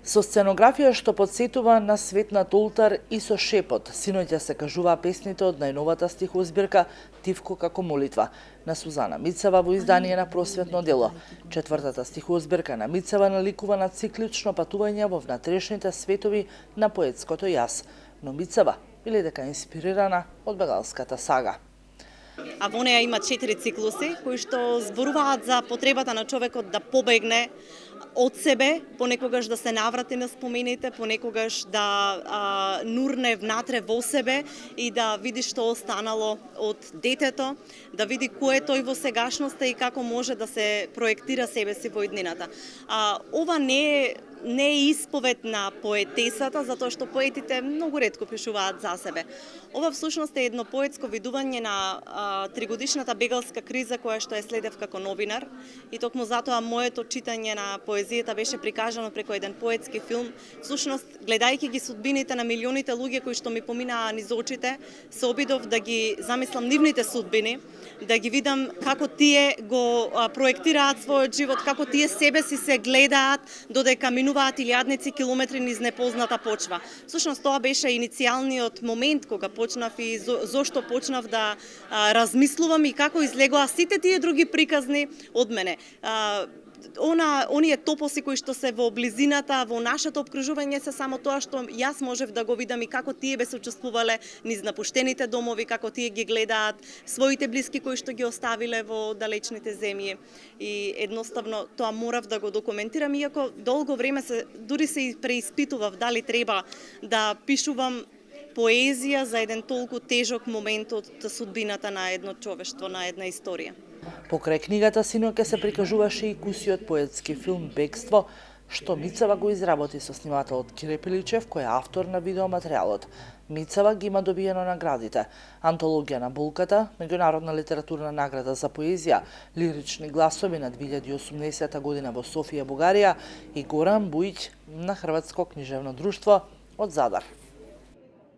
Со сценографија што подсетува на светнат олтар и со шепот, синоќа се кажуваа песните од најновата стихозбирка Тивко како молитва на Сузана Мицева во издание на Просветно дело. Четвртата стихозбирка на Мицева наликува на циклично патување во внатрешните светови на поетското јас, но Мицева биле дека инспирирана од бегалската сага. А во неја има 4 циклуси кои што зборуваат за потребата на човекот да побегне од себе, понекогаш да се наврати на спомените, понекогаш да нурне внатре во себе и да види што останало од детето, да види кој е тој во сегашноста и како може да се проектира себе си во иднината. Ова не е исповед на поетесата, затоа што поетите многу ретко пишуваат за себе. Ова всушност е едно поетско видување на тригодишната бегалска криза која што ја следев како новинар и токму затоа моето читање на поезијата беше прикажано преку еден поетски филм. Всушност, гледајќи ги судбините на милионите луѓе кои што ми поминаа низ очите, се обидов да ги замислам нивните судбини, да ги видам како тие го проектираат својот живот, како тие себе си се гледаат додека минуваат илјадници километри низ непозната почва. Всушност тоа беше иницијалниот момент кога почнав и зошто почнав да размислувам и како излегоа сите тие други приказни од мене. Оние топоси кои што се во близината, во нашето обкружување се само тоа што јас можев да го видам и како тие бе се учествувале низ напуштените домови, како тие ги гледаат своите блиски кои што ги оставиле во далечните земји. И едноставно тоа морав да го документирам, иако долго време дури се и преиспитував дали треба да пишувам поезија за еден толку тежок момент од судбината на едно човештво, на една историја. Покрај книгата синоќа се прикажуваше и кусиот поетски филм Бегство, што Мицева го изработи со снимателот Кире Пиличев, кој е автор на видеоматеријалот. Мицева ги има добиено наградите: Антологија на булката, меѓународна литературна награда за поезија, лирични гласови на 2018 година во Софија, Бугарија и Горан Бујќ на Хрватско книжевно друштво од Задар.